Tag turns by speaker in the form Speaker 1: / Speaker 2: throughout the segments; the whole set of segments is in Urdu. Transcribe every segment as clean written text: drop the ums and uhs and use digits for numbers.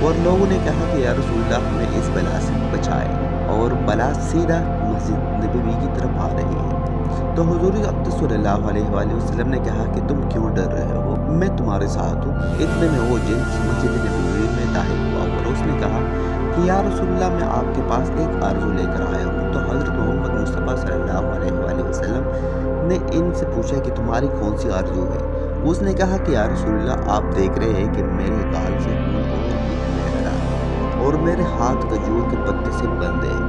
Speaker 1: اور لوگوں نے کہا کہ یا رسول اللہ ہمیں اس بلا سے بچائے، اور بلا سیدھا مسجد نبوی کی طرف آ رہی ہے۔ تو حضور اقدس صلی اللہ علیہ وآلہ وسلم نے کہا کہ تم کیوں ڈر رہے ہو، میں تمہارے ساتھ ہوں۔ اتنے میں وہ جن مسجد نبوی میں داخل ہوا اور اس نے کہا کہ یا رسول اللہ میں آپ کے پاس ایک آرزو لے کر آیا ہوں۔ تو حضرت محمد مصطفیٰ صلی اللہ علیہ وآلہ وسلم نے ان سے پوچھا کہ تمہاری کون سی آرزو ہے؟ اس نے کہا کہ یا رسول اللہ آپ دیکھ رہے ہیں کہ میرے گال سے خون بہہ رہا ہے اور میرے ہاتھ کھجور کے پتے سے بندھے ہیں۔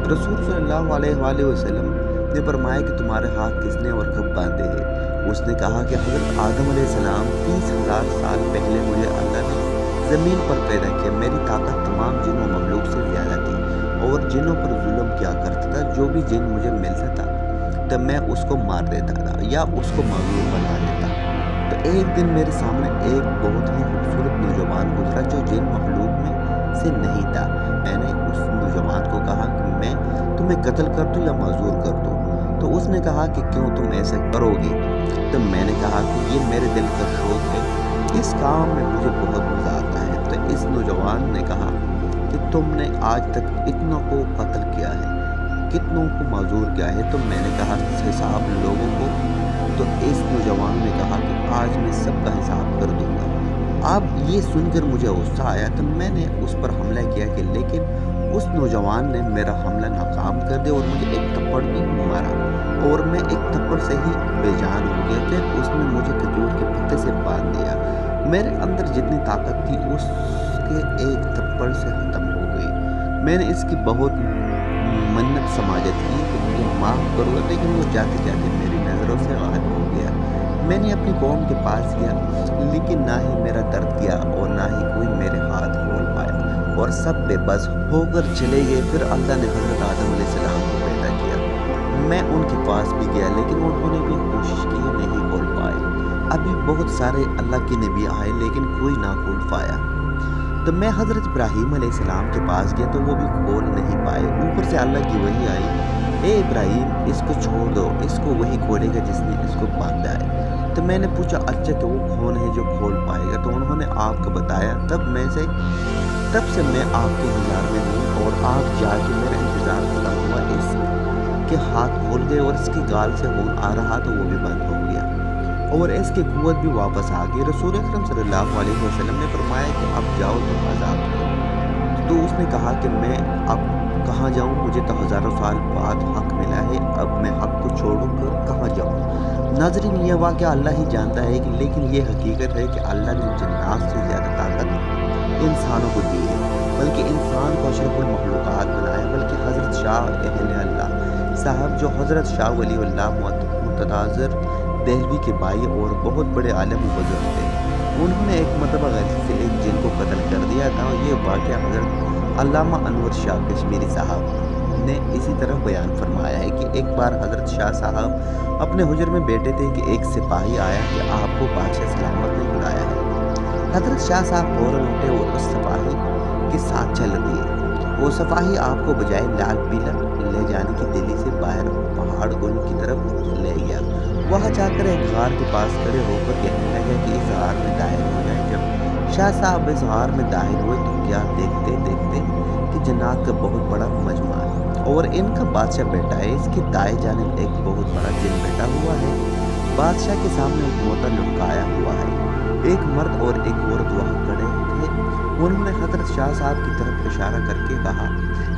Speaker 1: رسول صلی اللہ علیہ وآلہ وسلم نے فرمایا کہ تمہارے ہاتھ کس نے اور کب باندھے ہیں؟ اس نے کہا کہ حضرت آدم علیہ السلام 30,000 سال پہلے مجھے اللہ نے زمین پر پیدا کیا۔ میری طاقت تمام جن و مخلوق سے زیادہ تھی اور جنوں پر ظلم کیا کرتا تھا۔ جو بھی جن مجھے ملتا تھا تو میں اس کو مار دیتا تھا یا اس کو معذور بنا دیتا۔ تو ایک دن میرے سامنے ایک بہت ہی خوبصورت نوجوان گزرا جو جن مخلوق میں سے نہیں تھا۔ میں نے اس نوجوان کو کہا کہ میں تمہیں قتل کر دوں یا معذور کر دوں؟ تو اس نے کہا کہ کیوں تم ایسا کرو گے؟ تو میں نے کہا کہ یہ میرے دل کا شوق ہے، اس کام میں مجھے بہت مزہ آتا ہے۔ تو اس نوجوان نے کہا کہ تم نے آج تک اتنوں کو قتل کیا ہے، کتنوں کو معذور کیا ہے؟ تو میں نے کہا حساب لوگوں کو۔ تو اس نوجوان نے کہا کہ آج میں سب کا حساب کر دوں گا۔ اب یہ سن کر مجھے غصہ آیا تو میں نے اس پر حملہ کیا کہ لیکن اس نوجوان نے میرا حملہ ناکام کر دیا اور مجھے ایک تھپڑ بھی مارا اور میں ایک تھپڑ سے ہی بے جان ہو گیا۔ پھر اس نے مجھے کھجور کے پتے سے باندھ دیا۔ میرے اندر جتنی طاقت تھی اس کے ایک تھپڑ سے ختم ہو گئی۔ میں نے اس کی بہت منت سماجت کی کہ مجھے معاف کرو، لیکن وہ جاتے جاتے میری نظروں سے غائب ہو گیا۔ میں نے اپنی قوم کے پاس گیا لیکن نہ ہی میرا درد کیا اور نہ ہی کوئی میرے ہاتھ کھول پایا اور سب بے بس ہو کر چلے گئے۔ پھر اللہ نے حضرت آدم علیہ السلام کو پیدا کیا۔ میں ان کے پاس بھی گیا لیکن انہوں نے بھی کوشش کی، نہیں کھول پائے۔ ابھی بہت سارے اللہ کے نبی آئے لیکن کوئی نہ کھول پایا۔ تو میں حضرت ابراہیم علیہ السلام کے پاس گیا تو وہ بھی کھول نہیں پائے۔ اوپر سے اللہ کی وحی آئی، اے ابراہیم اس کو چھوڑ دو، اس کو وہی کھولے گا جس نے اس کو باندھا ہے۔ تو میں نے پوچھا اچھا کہ وہ کون ہے جو کھول پائے گا؟ تو انہوں نے آپ کو بتایا۔ تب سے میں آپ کے انتظار میں ہوں اور آپ جا کے میرا انتظار ختم ہوا۔ اس کے ہاتھ کھول گئے اور اس کی گال سے خون آ رہا تو وہ بھی بند ہو گیا اور اس کی قوت بھی واپس آ گئی۔ رسول اکرم صلی اللہ علیہ وسلم نے فرمایا کہ اب جاؤ تم آزاد ہو۔ تو اس نے کہا کہ میں اب کہاں جاؤں؟ مجھے تو ہزاروں سال بعد حق ملا ہے، اب میں حق کو چھوڑوں کر کہاں جاؤں؟ ناظرین یہ واقعہ اللہ ہی جانتا ہے لیکن یہ حقیقت ہے کہ اللہ نے جنات سے زیادہ طاقت انسانوں کو دی ہے، بلکہ انسان کو اشرف المخلوقات بنایا۔ بلکہ حضرت شاہ اہل اللہ صاحب جو حضرت شاہ ولی اللہ متناظر دہلوی کے بھائی اور بہت بڑے عالم و بزرگ تھے، انہوں نے ایک مرتبہ غلطی سے ایک جن کو قتل کر دیا تھا۔ یہ واقعہ حضرت علامہ انور شاہ کشمیری صاحب نے اسی طرح بیان فرمایا ہے کہ ایک بار حضرت شاہ صاحب اپنے حجر میں بیٹھے تھے کہ ایک سپاہی آیا کہ آپ کو بادشاہ سلامت نے بلایا ہے۔ حضرت شاہ صاحب فوراً اٹھے اور اس سپاہی کے ساتھ چل دیے۔ وہ سپاہی آپ کو بجائے لال قلعہ لے جانے کی دہلی سے باہر پہاڑ گنج کی طرف لے گیا۔ وہاں جا کر ایک غار کے پاس کھڑے ہو کر کہنے لگا کہ اس غار میں داخل ہو جائیں۔ جب شاہ صاحب اس غار میں داخل ہوئے تو کیا دیکھتے دیکھتے کہ جنات کا بہت بڑا مجمع ہے اور ان کا بادشاہ بیٹھا ہے۔ اس کی دائیں جانب ایک بہت بڑا جن بیٹھا ہوا ہے۔ بادشاہ کے سامنے ایک موتا لٹکایا ہوا ہے۔ ایک مرد اور ایک عورت وہاں کھڑے تھے۔ انہوں نے حضرت شاہ صاحب کی طرف اشارہ کر کے کہا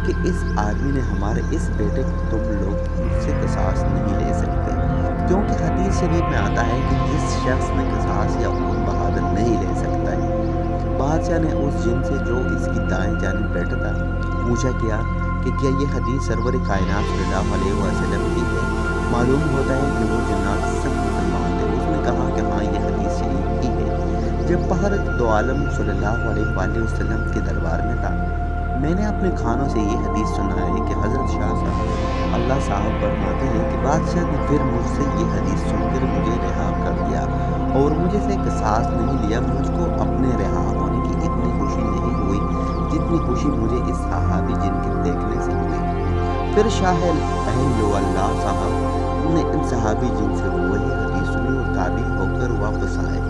Speaker 1: کہ اس آدمی نے ہمارے اس بیٹے کو تم لوگ مجھ سے قصاص نہیں لے سکتے، کیونکہ حدیث شریف میں آتا ہے کہ جس شخص نے قصاص یا خون بہادر نہیں لے سکتا ہے۔ بادشاہ نے اس جن سے جو اس کی دائیں جانب بیٹھا تھا پوچھا کہ کیا یہ حدیث سرور کائنات صلی اللہ علیہ وسلم کی ہے؟ معلوم ہوتا ہے کہ وہ جنات سب مسلمان تھے۔ اس نے کہا کہ ہاں یہ حدیث شریف کی ہے۔ جب پہر دو عالم صلی اللہ علیہ وآلہ وسلم کے دربار میں تھا، میں نے اپنے کھانوں سے یہ حدیث سنا ہے کہ حضرت شاہ صاحب اللہ صاحب فرماتے ہیں کہ بادشاہ نے پھر مجھ سے یہ حدیث سن کر مجھے رہا کر دیا اور مجھے سے قصاص نہیں لیا۔ مجھ کو اپنے رہا ہونے کی اتنی خوشی نہیں ہوئی جتنی خوشی مجھے اس صحابی جن کے دیکھنے سے ہوئی۔ پھر شاہ اہل اللہ صاحب نے ان صحابی جن سے وہی حدیث سنی اور تابع ہو کر واپس آئے۔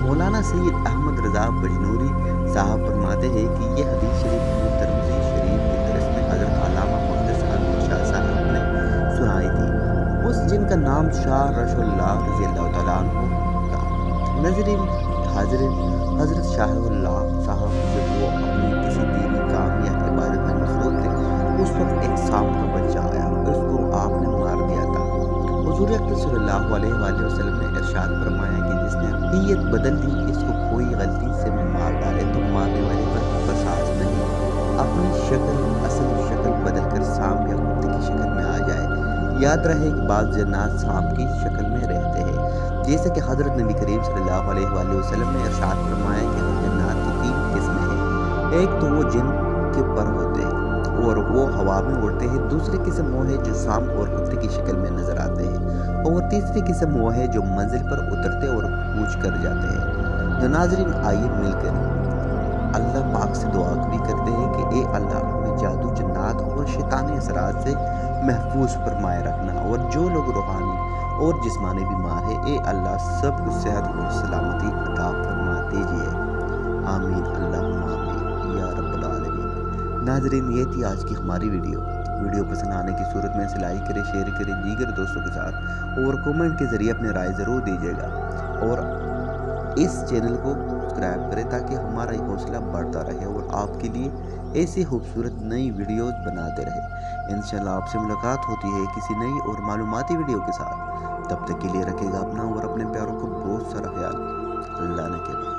Speaker 1: مولانا سید احمد رضا بجنوری صاحب فرماتے ہیں کہ یہ حدیث شریف میں ترمذی شریف کے درس میں حضرت علامہ محدث احمد شاہ صاحب نے سنائی تھی، اس جن کا نام شاہ رشید اللہ رضی اللہ تعالیٰ عنہ تھا۔ ناظرین حاضرین، حضرت شاہ اللہ صاحب جب وہ اپنی کسی دینی کام یا عبادت میں مصروف تھے، اس وقت ایک سانپ کا بچہ آیا، اس کو آپ نے مار دیا تھا۔ حضور اکرم صلی اللہ علیہ وآلہ وسلم نے ارشاد فرمایا کہ جس نے نیت بدل لی، اس کو کوئی غلطی سے مار ڈالے تو مارنے والے پر قصاص نہیں، اپنی شکل اصل شکل بدل کر سانپ یا کتے کی شکل میں آ جائے۔ یاد رہے کہ بعض جنات سانپ کی شکل میں رہتے ہیں، جیسے کہ حضرت نبی کریم صلی اللہ علیہ وآلہ وسلم نے ارشاد فرمایا کہ جنات کی 3 قسمیں ہیں۔ ایک تو وہ جن کے پر ہوتے ہیں اور وہ ہوا میں اڑتے ہیں، دوسری قسم وہ ہے جو سانپ اور کتے کی شکل میں نظر آتے ہیں، اور تیسری قسم وہ ہے جو منزل پر اترتے اور کوچ کر جاتے ہیں۔ تو ناظرین آئیے مل کر اللہ پاک سے دعا بھی کرتے ہیں کہ اے اللہ ہمیں جادو جنات اور شیطانی اثرات سے محفوظ فرمائے رکھنا، اور جو لوگ روحانی اور جسمانی بیمار ہیں اے اللہ سب کو صحت اور سلامتی عطا فرما دیجیے، آمین اللہم آمین یا رب العالمین۔ ناظرین یہ تھی آج کی ہماری ویڈیو پسند آنے کی صورت میں اسے لائک کریں، شیئر کریں دیگر دوستوں کے ساتھ، اور کومنٹ کے ذریعے اپنے رائے ضرور دیجیے گا، اور اس چینل کو سبسکرائب کریں تاکہ ہمارا یہ حوصلہ بڑھتا رہے اور آپ کے لیے ایسی خوبصورت نئی ویڈیوز بناتے رہے۔ انشاءاللہ آپ سے ملاقات ہوتی ہے کسی نئی اور معلوماتی ویڈیو کے ساتھ، تب تک کے لیے رکھے گا اپنا اور اپنے پیاروں کو بہت سارا خیال، اللہ نے کے بعد۔